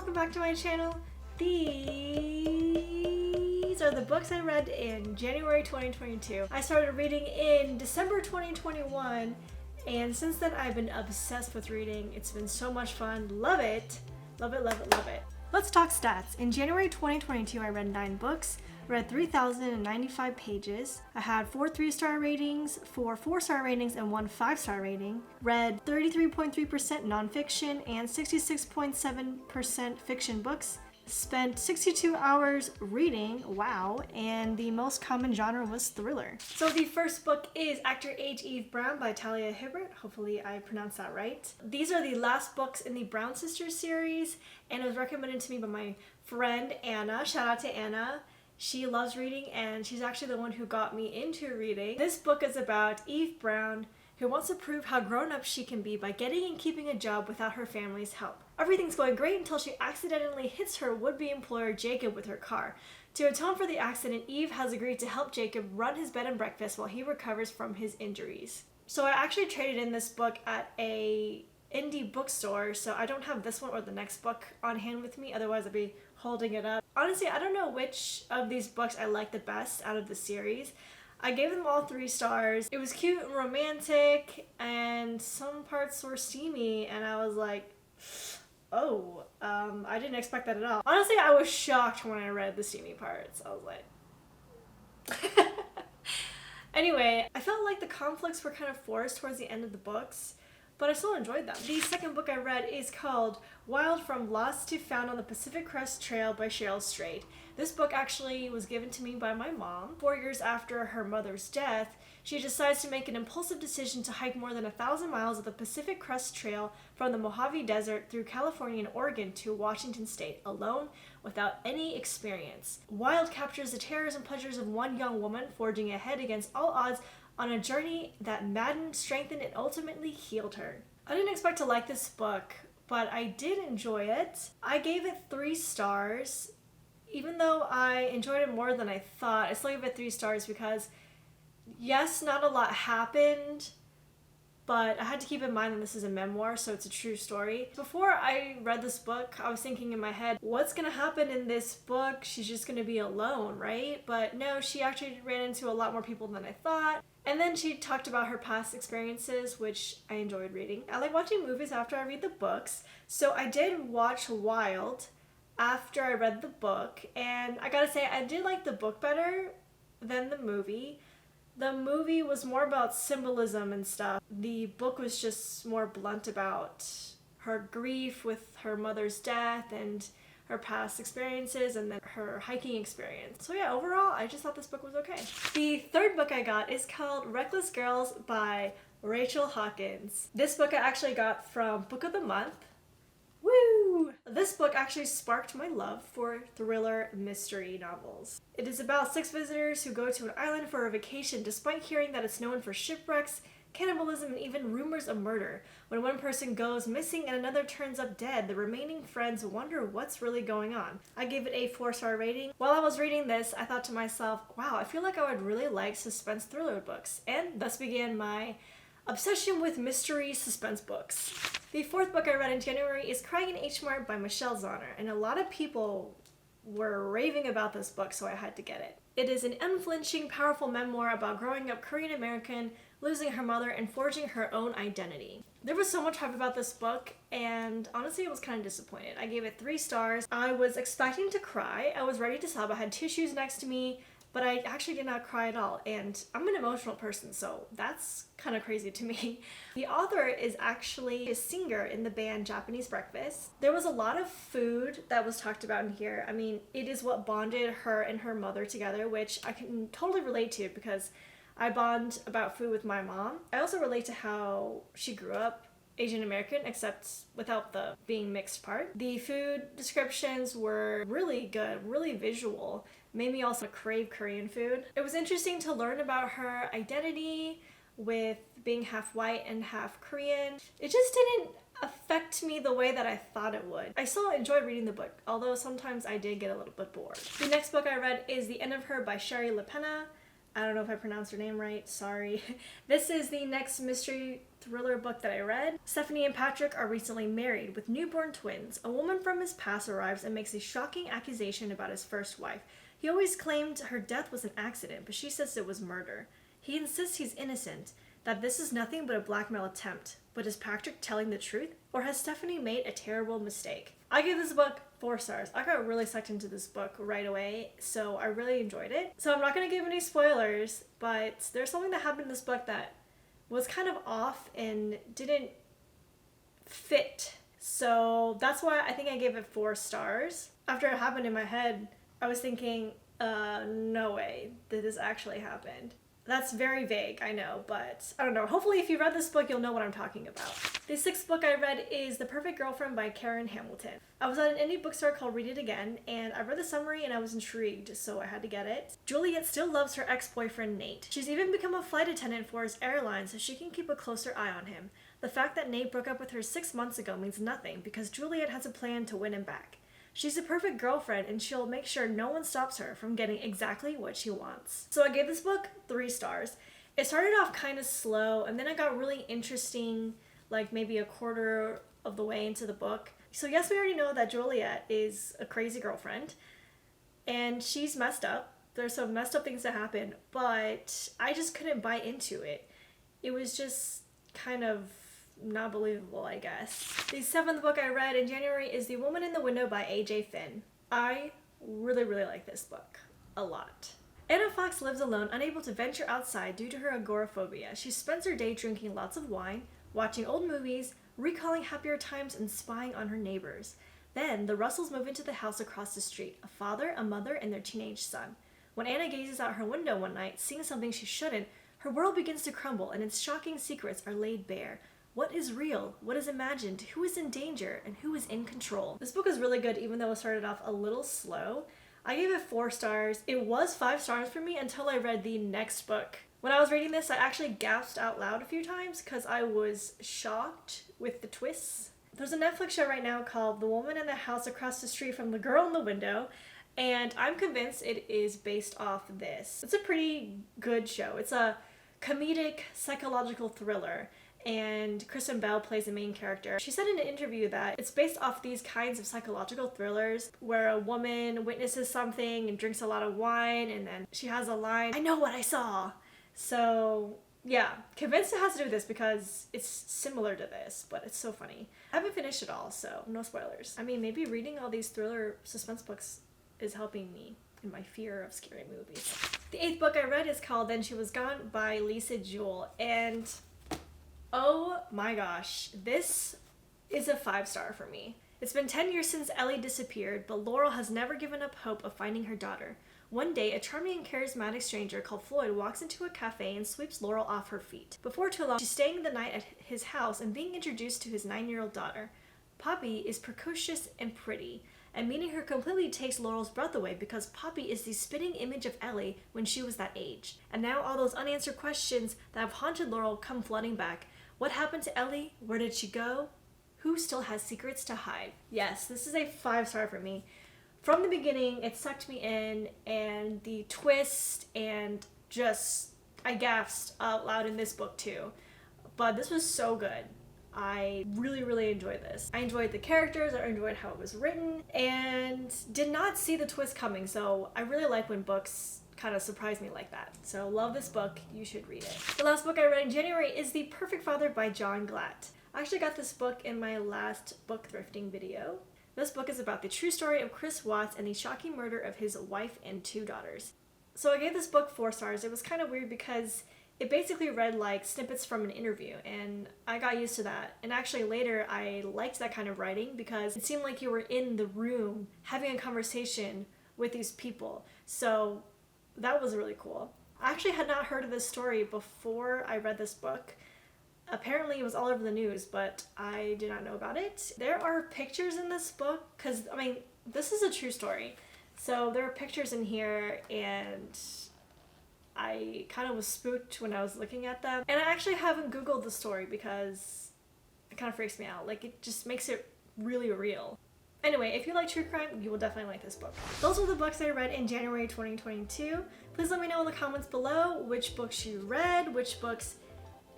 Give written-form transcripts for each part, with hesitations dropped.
welcome back to my channel. These are the books I read in January 2022. I started reading in December 2021, and since then I've been obsessed with reading. It's been so much fun. Love it. Love it, love it, love it. Let's talk stats. In January 2022, I read 9 books, read 3,095 pages. I had 4 3-star ratings, 4 4-star ratings, and 1 5-star rating. Read 33.3% nonfiction and 66.7% fiction books. Spent 62 hours reading, wow, and the most common genre was thriller. So the first book is Actor Age Eve Brown by Talia Hibbert. Hopefully I pronounced that right. These are the last books in the Brown Sisters series, and it was recommended to me by my friend Anna. Shout out to Anna. She loves reading, and she's actually the one who got me into reading. This book is about Eve Brown, who wants to prove how grown up she can be by getting and keeping a job without her family's help. Everything's going great until she accidentally hits her would-be employer Jacob with her car. To atone for the accident, Eve has agreed to help Jacob run his bed and breakfast while he recovers from his injuries. So I actually traded in this book at a indie bookstore, so I don't have this one or the next book on hand with me, otherwise I'd be holding it up. Honestly, I don't know which of these books I like the best out of the series. I gave them all 3 stars. It was cute and romantic, and some parts were steamy, and I was like, oh, I didn't expect that at all. Honestly, I was shocked when I read the steamy parts. I was like... Anyway, I felt like the conflicts were kind of forced towards the end of the books, but I still enjoyed them. The second book I read is called Wild from Lost to Found on the Pacific Crest Trail by Cheryl Strayed. This book actually was given to me by my mom. 4 years after her mother's death, she decides to make an impulsive decision to hike more than 1,000 miles of the Pacific Crest Trail from the Mojave Desert through California and Oregon to Washington State, alone, without any experience. Wild captures the terrors and pleasures of one young woman forging ahead against all odds on a journey that maddened, strengthened, and ultimately healed her. I didn't expect to like this book, but I did enjoy it. I gave it 3 stars. Even though I enjoyed it more than I thought, I still gave it 3 stars because, yes, not a lot happened, but I had to keep in mind that this is a memoir, so it's a true story. Before I read this book, I was thinking in my head, what's gonna happen in this book? She's just gonna be alone, right? But no, she actually ran into a lot more people than I thought. And then she talked about her past experiences, which I enjoyed reading. I like watching movies after I read the books, so I did watch Wild after I read the book, and I gotta say, I did like the book better than the movie. The movie was more about symbolism and stuff. The book was just more blunt about her grief with her mother's death and her past experiences and then her hiking experience. So yeah, overall, I just thought this book was okay. The third book I got is called Reckless Girls by Rachel Hawkins. This book I actually got from Book of the Month. Woo! This book actually sparked my love for thriller mystery novels. It is about 6 visitors who go to an island for a vacation despite hearing that it's known for shipwrecks, cannibalism, and even rumors of murder. When one person goes missing and another turns up dead, the remaining friends wonder what's really going on. I gave it a 4-star rating. While I was reading this, I thought to myself, wow, I feel like I would really like suspense thriller books, and thus began my obsession with mystery suspense books. The 4th book I read in January is Crying in Hmart by Michelle Zauner, and a lot of people were raving about this book, so I had to get it. It is an unflinching, powerful memoir about growing up Korean American, losing her mother, and forging her own identity. There was so much hype about this book, and honestly I was kind of disappointed. I gave it 3 stars. I was expecting to cry. I was ready to sob. I had tissues next to me, but I actually did not cry at all, and I'm an emotional person, so that's kind of crazy to me. The author is actually a singer in the band Japanese Breakfast. There was a lot of food that was talked about in here. I mean, it is what bonded her and her mother together, which I can totally relate to because I bond about food with my mom. I also relate to how she grew up Asian American, except without the being mixed part. The food descriptions were really good, really visual. Made me also crave Korean food. It was interesting to learn about her identity with being half white and half Korean. It just didn't affect me the way that I thought it would. I still enjoyed reading the book, although sometimes I did get a little bit bored. The next book I read is The End of Her by Sherry LaPena. I don't know if I pronounced her name right, sorry. This is the next mystery thriller book that I read. Stephanie and Patrick are recently married with newborn twins. A woman from his past arrives and makes a shocking accusation about his first wife. He always claimed her death was an accident, but she says it was murder. He insists he's innocent, that this is nothing but a blackmail attempt. But is Patrick telling the truth? Or has Stephanie made a terrible mistake? I gave this book 4 stars. I got really sucked into this book right away, so I really enjoyed it. So I'm not going to give any spoilers, but there's something that happened in this book that was kind of off and didn't fit. So that's why I think I gave it 4 stars. After it happened in my head, I was thinking, no way that this actually happened. That's very vague, I know, but I don't know. Hopefully if you read this book, you'll know what I'm talking about. The 6th book I read is The Perfect Girlfriend by Karen Hamilton. I was at an indie bookstore called Read It Again, and I read the summary and I was intrigued, so I had to get it. Juliet still loves her ex-boyfriend Nate. She's even become a flight attendant for his airline so she can keep a closer eye on him. The fact that Nate broke up with her 6 months ago means nothing because Juliet has a plan to win him back. She's a perfect girlfriend and she'll make sure no one stops her from getting exactly what she wants. So I gave this book 3 stars. It started off kind of slow and then it got really interesting, like maybe a quarter of the way into the book. So yes, we already know that Juliet is a crazy girlfriend and she's messed up. There's some messed up things that happen, but I just couldn't buy into it. It was just kind of not believable, I guess. The 7th book I read in January is The Woman in the Window by A.J. Finn. I really like this book. A lot. Anna Fox lives alone, unable to venture outside due to her agoraphobia. She spends her day drinking lots of wine, watching old movies, recalling happier times, and spying on her neighbors. Then, the Russells move into the house across the street, a father, a mother, and their teenage son. When Anna gazes out her window one night, seeing something she shouldn't, her world begins to crumble and its shocking secrets are laid bare. What is real? What is imagined? Who is in danger? And who is in control? This book is really good even though it started off a little slow. I gave it 4 stars. It was 5 stars for me until I read the next book. When I was reading this, I actually gasped out loud a few times because I was shocked with the twists. There's a Netflix show right now called The Woman in the House Across the Street from the Girl in the Window, and I'm convinced it is based off this. It's a pretty good show. It's a comedic psychological thriller, and Kristen Bell plays the main character. She said in an interview that it's based off these kinds of psychological thrillers where a woman witnesses something and drinks a lot of wine and then she has a line, "I know what I saw." So yeah, convinced it has to do with this because it's similar to this, but it's so funny. I haven't finished it all, so no spoilers. I mean, maybe reading all these thriller suspense books is helping me in my fear of scary movies. The 8th book I read is called Then She Was Gone by Lisa Jewell, and oh my gosh, this is a 5-star for me. It's been 10 years since Ellie disappeared, but Laurel has never given up hope of finding her daughter. One day, a charming and charismatic stranger called Floyd walks into a cafe and sweeps Laurel off her feet. Before too long, she's staying the night at his house and being introduced to his 9-year-old daughter. Poppy is precocious and pretty, and meeting her completely takes Laurel's breath away because Poppy is the spitting image of Ellie when she was that age. And now all those unanswered questions that have haunted Laurel come flooding back. What happened to Ellie? Where did she go? Who still has secrets to hide? Yes, this is a 5-star for me. From the beginning, it sucked me in, and the twist, and just, I gasped out loud in this book too. But this was so good. I really enjoyed this. I enjoyed the characters, I enjoyed how it was written, and did not see the twist coming, so I really like when books kind of surprise me like that. So love this book, you should read it. The last book I read in January is The Perfect Father by John Glatt. I actually got this book in my last book thrifting video. This book is about the true story of Chris Watts and the shocking murder of his wife and 2 daughters. So I gave this book 4 stars. It was kind of weird because it basically read like snippets from an interview, and I got used to that. And actually later I liked that kind of writing because it seemed like you were in the room having a conversation with these people. So that was really cool. I actually had not heard of this story before I read this book. Apparently it was all over the news, but I did not know about it. There are pictures in this book, because, I mean, this is a true story. So there are pictures in here, and I kind of was spooked when I was looking at them. And I actually haven't Googled the story because it kind of freaks me out. Like, it just makes it really real. Anyway, if you like true crime, you will definitely like this book. Those were the books I read in January 2022. Please let me know in the comments below which books you read, which books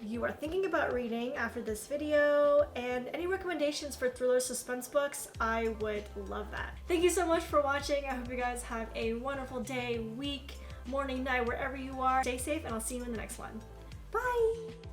you are thinking about reading after this video, and any recommendations for thriller suspense books. I would love that. Thank you so much for watching. I hope you guys have a wonderful day, week, morning, night, wherever you are. Stay safe, and I'll see you in the next one. Bye!